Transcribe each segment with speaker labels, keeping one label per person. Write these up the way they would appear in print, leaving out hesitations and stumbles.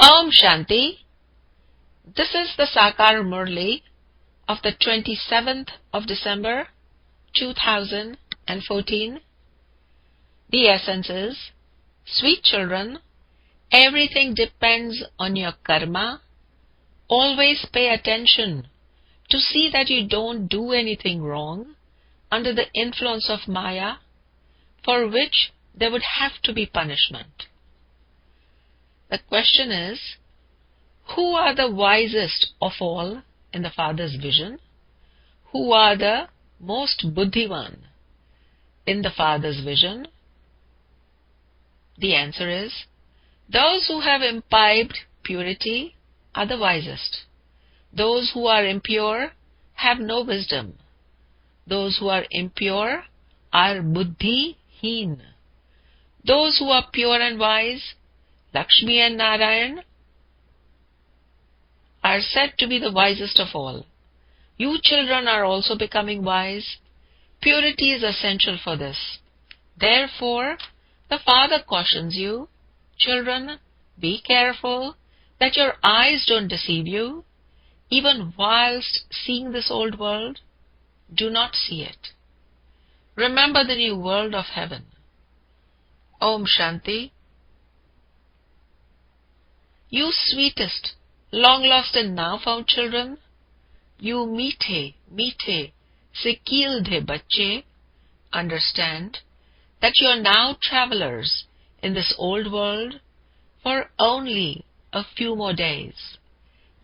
Speaker 1: Om Shanti. This is the Sakar MURLI of the 27th of December 2014. The essence is, sweet children, everything depends on your karma. Always pay attention to see that you don't do anything wrong under the influence of Maya, for which there would have to be punishment. The question is, who are the wisest of all in the Father's vision? Who are the most buddhiwan in the Father's vision? The answer is, those who have imbibed purity are the wisest. Those who are impure have no wisdom. Those who are impure are buddhi-heen. Those who are pure and wise, Lakshmi and Narayan, are said to be the wisest of all. You children are also becoming wise. Purity is essential for this. Therefore, the Father cautions you, children, be careful that your eyes don't deceive you. Even whilst seeing this old world, do not see it. Remember the new world of heaven. Om Shanti. You sweetest, long-lost and now-found children, you meethe, sikildhe bacche, understand that you are now travelers in this old world for only a few more days.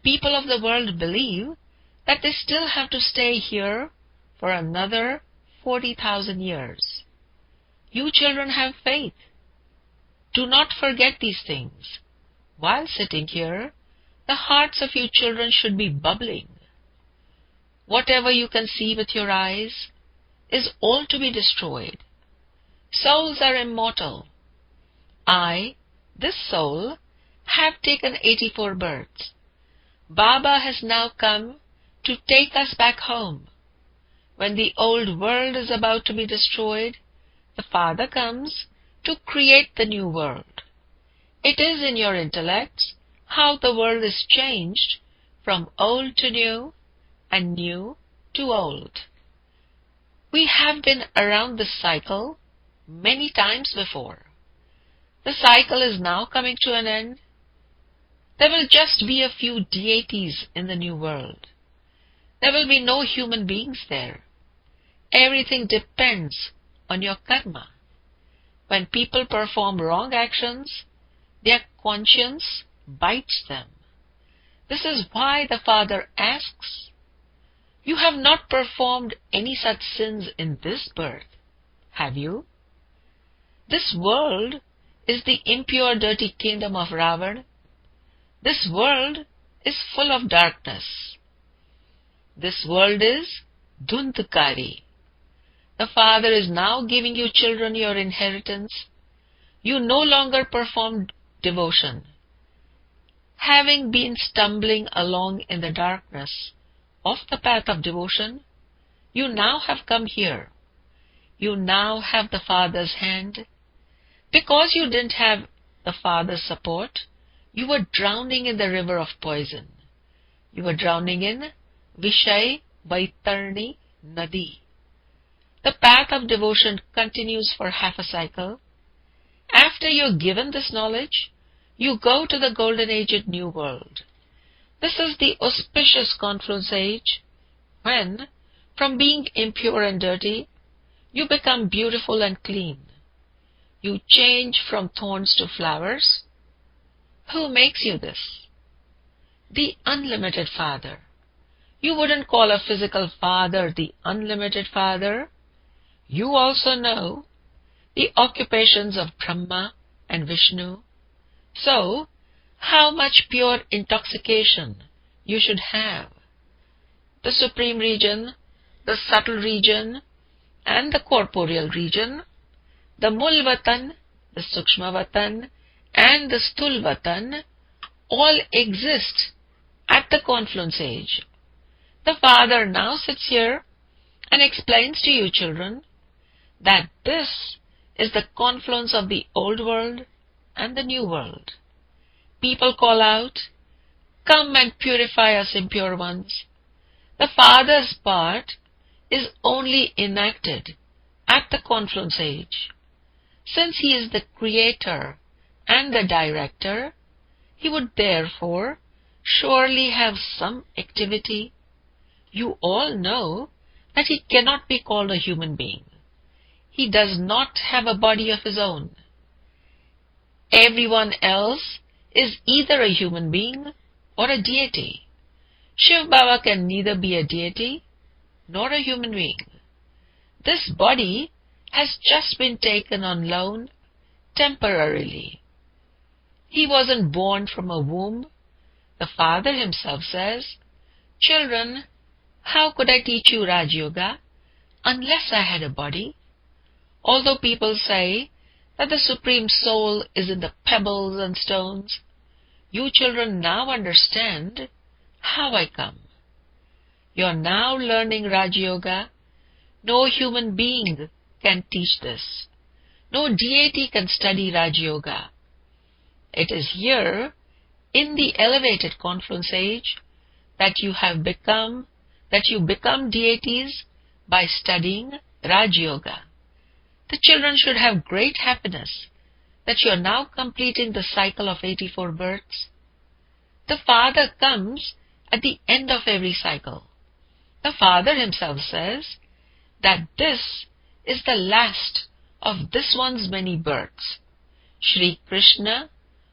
Speaker 1: People of the world believe that they still have to stay here for another 40,000 years. You children have faith. Do not forget these things. While sitting here, the hearts of you children should be bubbling. Whatever you can see with your eyes is all to be destroyed. Souls are immortal. I, this soul, have taken 84 births. Baba has now come to take us back home. When the old world is about to be destroyed, the Father comes to create the new world. It is in your intellects how the world is changed from old to new and new to old. We have been around this cycle many times before. The cycle is now coming to an end. There will just be a few deities in the new world. There will be no human beings there. Everything depends on your karma. When people perform wrong actions, their conscience bites them. This is why the Father asks, you have not performed any such sins in this birth, have you? This world is the impure, dirty kingdom of Ravan. This world is full of darkness. This world is dhundkari. The Father is now giving you children your inheritance. You no longer perform devotion. Having been stumbling along in the darkness of the path of devotion, you now have come here. You now have the Father's hand. Because you didn't have the Father's support, you were drowning in the river of poison. You were drowning in Vishay Vaitarni Nadi. The path of devotion continues for half a cycle. After you're given this knowledge, you go to the golden aged new world. This is the auspicious confluence age, when, from being impure and dirty, you become beautiful and clean. You change from thorns to flowers. Who makes you this? The unlimited Father. You wouldn't call a physical father the unlimited Father. You also know the occupations of Brahma and Vishnu. So, how much pure intoxication you should have. The supreme region, the subtle region, and the corporeal region, the Mulvatan, the Sukshmavatan, and the Stulvatan all exist at the confluence age. The Father now sits here and explains to you children that this is the confluence of the old world and the new world. People call out, "Come and purify us impure ones." The Father's part is only enacted at the confluence age. Since He is the Creator and the Director, He would therefore surely have some activity. You all know that He cannot be called a human being. He does not have a body of His own. Everyone else is either a human being or a deity. Shiv Baba can neither be a deity nor a human being. This body has just been taken on loan temporarily. He wasn't born from a womb. The Father Himself says, "Children, how could I teach you Raj Yoga unless I had a body?" Although people say that the Supreme Soul is in the pebbles and stones, you children now understand how I come. You are now learning Raj Yoga. No human being can teach this. No deity can study Raj Yoga. It is here, in the elevated confluence age, that you become deities by studying Raj Yoga. The children should have great happiness that you are now completing the cycle of 84 births. The Father comes at the end of every cycle. The Father Himself says that this is the last of this one's many births. Shri Krishna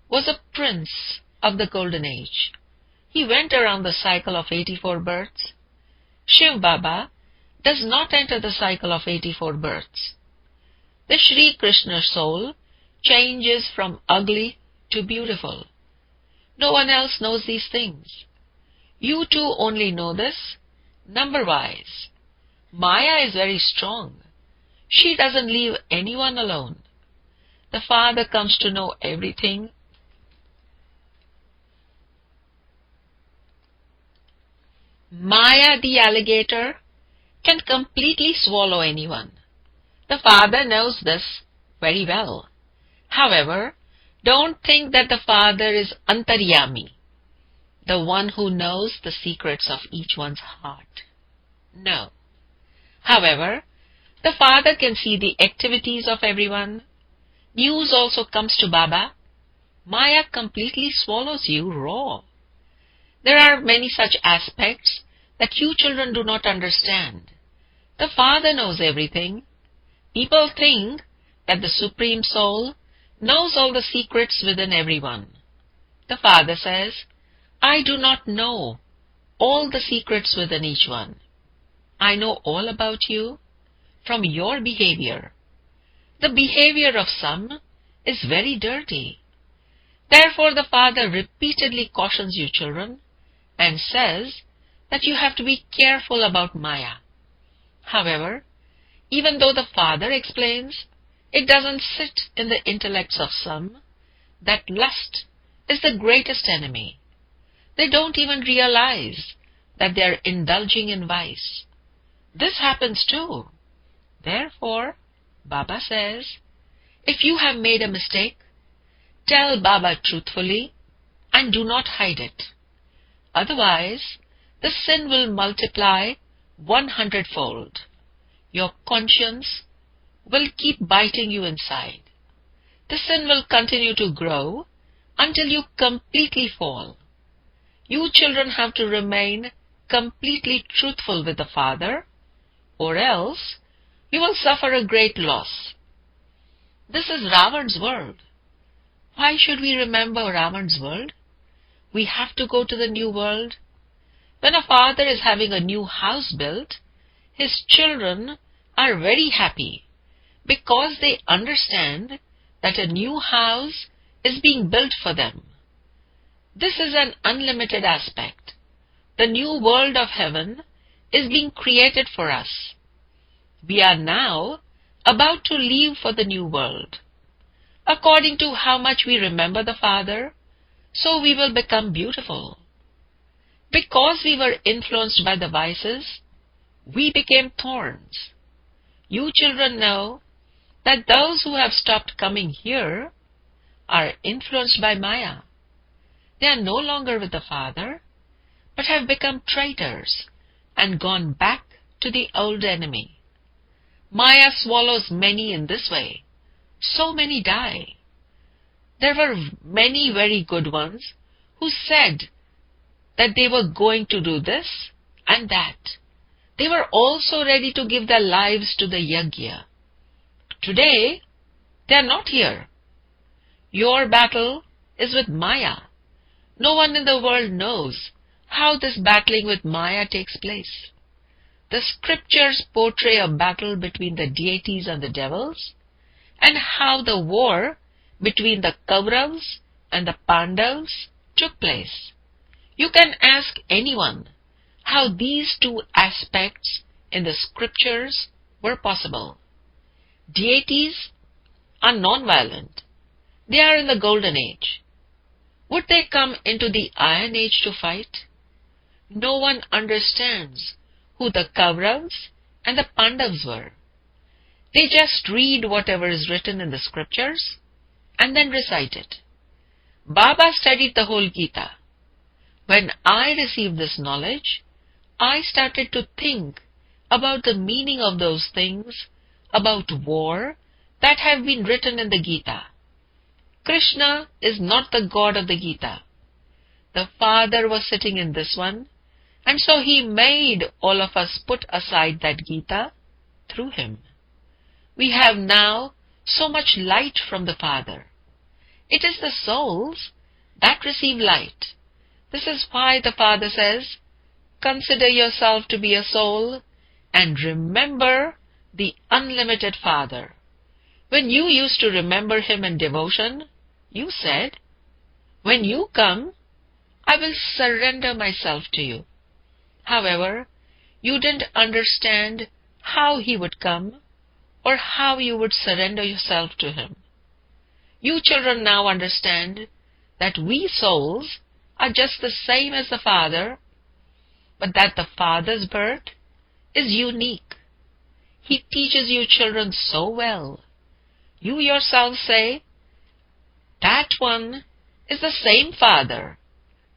Speaker 1: was a prince of the golden age. He went around the cycle of 84 births. Shiv Baba does not enter the cycle of 84 births. The Shri Krishna soul changes from ugly to beautiful. No one else knows these things. You two only know this number-wise. Maya is very strong. She doesn't leave anyone alone. The Father comes to know everything. Maya, the alligator, can completely swallow anyone. The Father knows this very well. However, don't think that the Father is Antaryami, the one who knows the secrets of each one's heart. No. However, the Father can see the activities of everyone. News also comes to Baba. Maya completely swallows you raw. There are many such aspects that you children do not understand. The Father knows everything. People think that the Supreme Soul knows all the secrets within everyone. The Father says, "I do not know all the secrets within each one. I know all about you from your behavior. The behavior of some is very dirty. Therefore the Father repeatedly cautions you children and says that you have to be careful about Maya. However, even though the Father explains, it doesn't sit in the intellects of some that lust is the greatest enemy. They don't even realize that they are indulging in vice. This happens too. Therefore, Baba says, if you have made a mistake, tell Baba truthfully and do not hide it. Otherwise, the sin will multiply 100-fold. Your conscience will keep biting you inside. The sin will continue to grow until you completely fall. You children have to remain completely truthful with the Father, or else you will suffer a great loss. This is Ravan's world. Why should we remember Ravan's world? We have to go to the new world. When a father is having a new house built, his children are very happy because they understand that a new house is being built for them. This is an unlimited aspect. The new world of heaven is being created for us. We are now about to leave for the new world. According to how much we remember the Father, so we will become beautiful. Because we were influenced by the vices, we became thorns. You children know that those who have stopped coming here are influenced by Maya. They are no longer with the Father, but have become traitors and gone back to the old enemy. Maya swallows many in this way. So many die. There were many very good ones who said that they were going to do this and that. They were also ready to give their lives to the yajna. Today, they are not here. Your battle is with Maya. No one in the world knows how this battling with Maya takes place. The scriptures portray a battle between the deities and the devils, and how the war between the Kauravas and the Pandavas took place. You can ask anyone how these two aspects in the scriptures were possible. Deities are non-violent. They are in the golden age. Would they come into the iron age to fight? No one understands who the Kauravas and the Pandavas were. They just read whatever is written in the scriptures and then recite it. Baba studied the whole Gita. When I received this knowledge, I started to think about the meaning of those things about war that have been written in the Gita. Krishna is not the God of the Gita. The Father was sitting in this one, and so he made all of us put aside that Gita through him. We have now so much light from the Father. It is the souls that receive light. This is why the Father says, consider yourself to be a soul and remember the unlimited Father. When you used to remember him in devotion, you said, when you come, I will surrender myself to you. However, you didn't understand how he would come or how you would surrender yourself to him. You children now understand that we souls are just the same as the Father, but that the Father's birth is unique. He teaches you children so well. You yourselves say, that one is the same Father.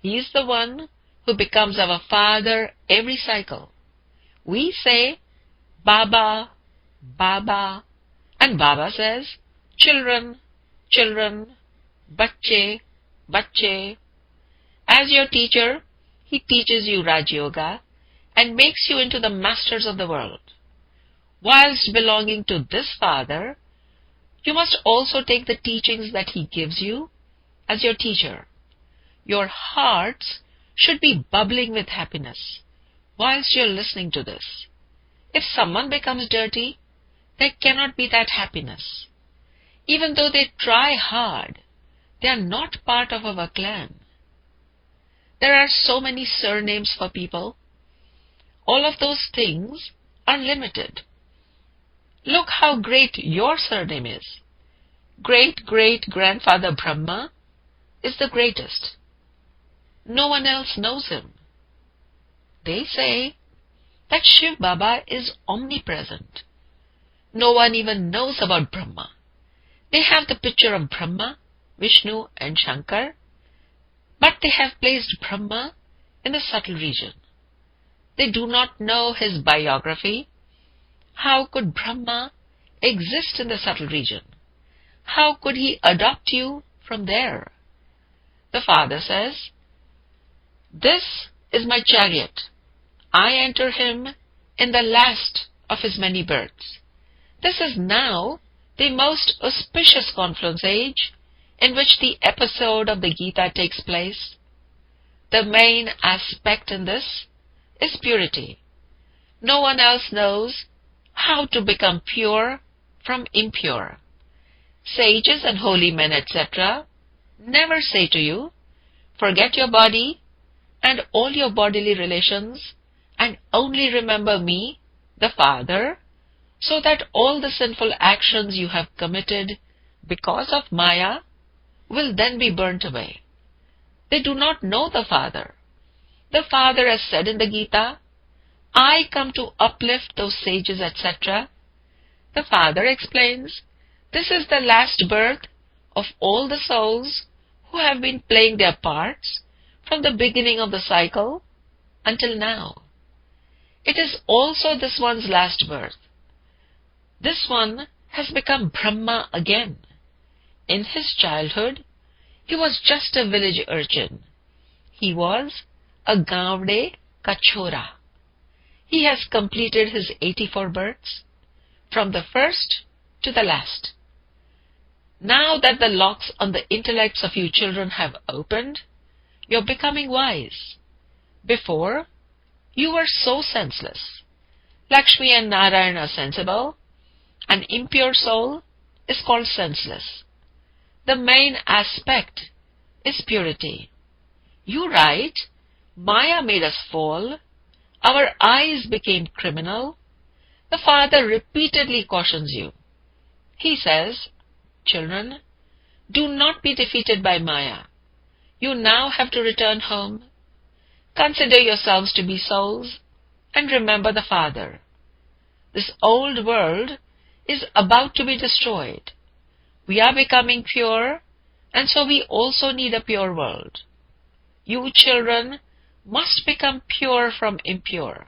Speaker 1: He is the one who becomes our Father every cycle. We say, Baba, Baba, and Baba says, children, children, bacche, bacche. As your teacher, he teaches you Raj Yoga and makes you into the masters of the world. Whilst belonging to this Father, you must also take the teachings that he gives you as your teacher. Your hearts should be bubbling with happiness whilst you're listening to this. If someone becomes dirty, there cannot be that happiness. Even though they try hard, they are not part of our clan. There are so many surnames for people. All of those things are limited. Look how great your surname is. Great-great-grandfather Brahma is the greatest. No one else knows him. They say that Shiv Baba is omnipresent. No one even knows about Brahma. They have the picture of Brahma, Vishnu and Shankar, but they have placed Brahma in the subtle region. They do not know his biography. How could Brahma exist in the subtle region? How could he adopt you from there? The Father says, this is my chariot. I enter him in the last of his many births. This is now the most auspicious confluence age in which the episode of the Gita takes place. The main aspect in this is purity. No one else knows how to become pure from impure. Sages and holy men, etc., never say to you, forget your body and all your bodily relations and only remember me, the Father, so that all the sinful actions you have committed because of Maya will then be burnt away. They do not know the Father. The Father has said in the Gita, I come to uplift those sages, etc. The Father explains, this is the last birth of all the souls who have been playing their parts from the beginning of the cycle until now. It is also this one's last birth. This one has become Brahma again. In his childhood, he was just a village urchin. He was a Gavde Kachora. He has completed his 84 births, from the first to the last. Now that the locks on the intellects of you children have opened, you're becoming wise. Before, you were so senseless. Lakshmi and Narayan are sensible. An impure soul is called senseless. The main aspect is purity. You write, Maya made us fall. Our eyes became criminal. The Father repeatedly cautions you. He says, children, do not be defeated by Maya. You now have to return home. Consider yourselves to be souls and remember the Father. This old world is about to be destroyed. We are becoming pure, and so we also need a pure world. You children must become pure from impure.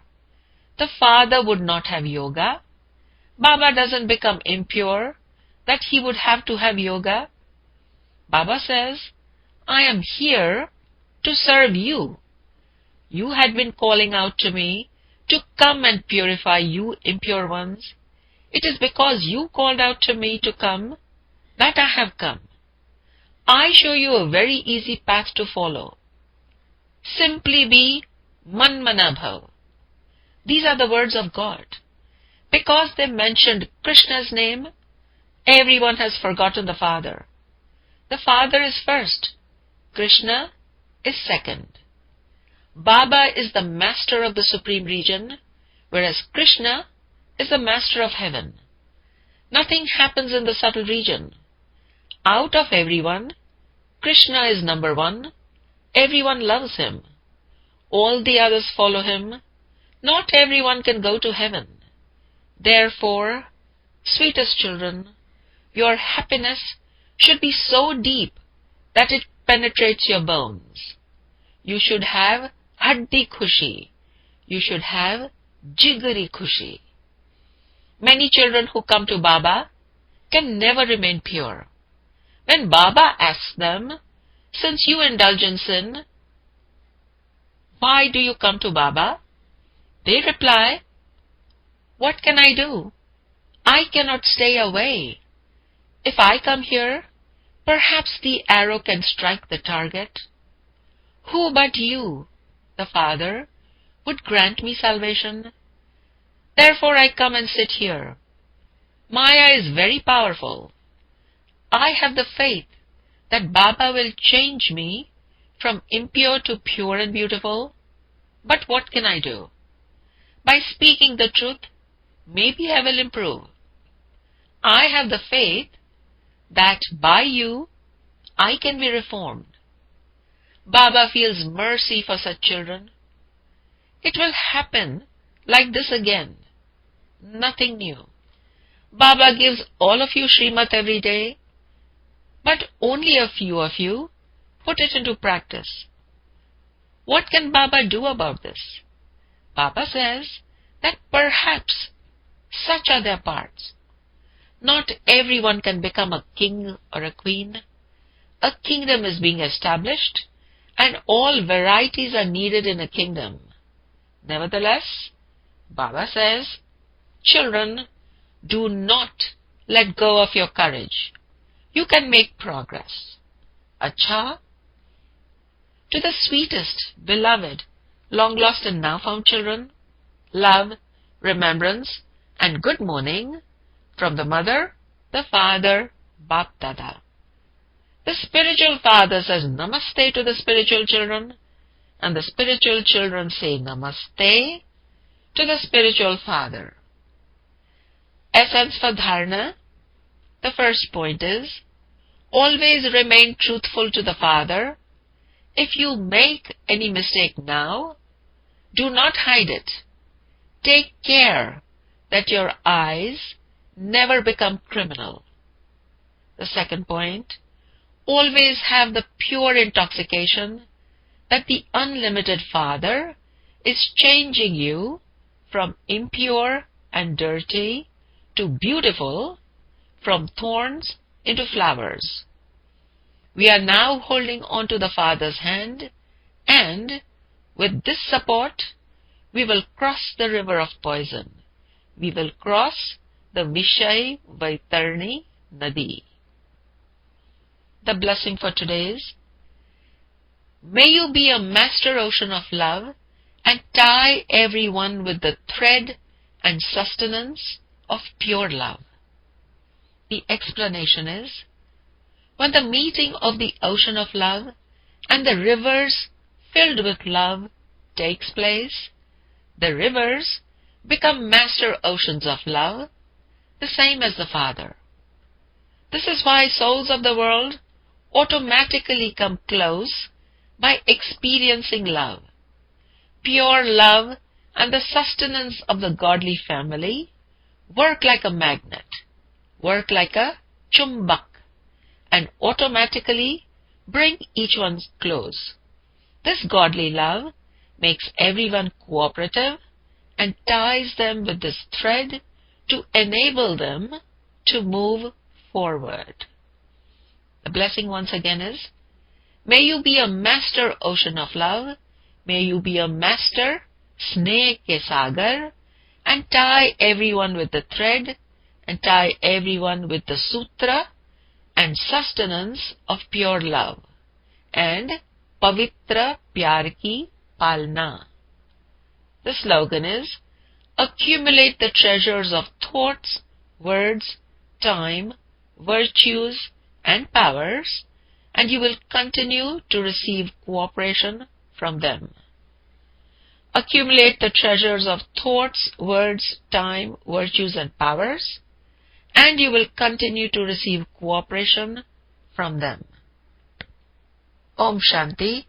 Speaker 1: The Father would not have yoga. Baba doesn't become impure that he would have to have yoga. Baba says, I am here to serve you. You had been calling out to me to come and purify you impure ones. It is because you called out to me to come that I have come. I show you a very easy path to follow. Simply be Manmanabhav. These are the words of God. Because they mentioned Krishna's name, everyone has forgotten the Father. The Father is first. Krishna is second. Baba is the master of the supreme region, whereas Krishna is the master of heaven. Nothing happens in the subtle region. Out of everyone, Krishna is number one. Everyone loves him. All the others follow him. Not everyone can go to heaven. Therefore, sweetest children, your happiness should be so deep that it penetrates your bones. You should have haddi khushi. You should have jigari khushi. Many children who come to Baba can never remain pure. When Baba asks them, since you indulge in sin, why do you come to Baba? They reply, what can I do? I cannot stay away. If I come here, perhaps the arrow can strike the target. Who but you, the Father, would grant me salvation? Therefore I come and sit here. Maya is very powerful. I have the faith that Baba will change me from impure to pure and beautiful. But what can I do? By speaking the truth, maybe I will improve. I have the faith that by you, I can be reformed. Baba feels mercy for such children. It will happen like this again. Nothing new. Baba gives all of you Srimat every day, but only a few of you put it into practice. What can Baba do about this? Baba says that perhaps such are their parts. Not everyone can become a king or a queen. A kingdom is being established, and all varieties are needed in a kingdom. Nevertheless, Baba says, children, do not let go of your courage. You can make progress. Acha? To the sweetest, beloved, long lost and now found children, love, remembrance, and good morning from the Mother, the Father, Bap Dada. The spiritual father says namaste to the spiritual children, and the spiritual children say namaste to the spiritual father. Essence for dharana. The first point is, always remain truthful to the Father. If you make any mistake now, do not hide it. Take care that your eyes never become criminal. The second point, always have the pure intoxication that the unlimited Father is changing you from impure and dirty to beautiful, from thorns into flowers. We are now holding on to the Father's hand, and with this support, we will cross the river of poison. We will cross the Vishay Vaitarni Nadi. The blessing for today is, may you be a master ocean of love and tie everyone with the thread and sustenance of pure love. The explanation is, when the meeting of the ocean of love and the rivers filled with love takes place, the rivers become master oceans of love, the same as the Father. This is why souls of the world automatically come close by experiencing love. Pure love and the sustenance of the godly family work like a magnet, work like a chumbak, and automatically bring each one close. This godly love makes everyone cooperative and ties them with this thread to enable them to move forward. The blessing once again is, may you be a master ocean of love, may you be a master sneh ke sagar, and tie everyone with the thread, and tie everyone with the sutra and sustenance of pure love, and pavitra pyar ki palna. The slogan is, accumulate the treasures of thoughts, words, time, virtues, and powers, and you will continue to receive cooperation from them. Accumulate the treasures of thoughts, words, time, virtues, and powers, and you will continue to receive cooperation from them. Om Shanti.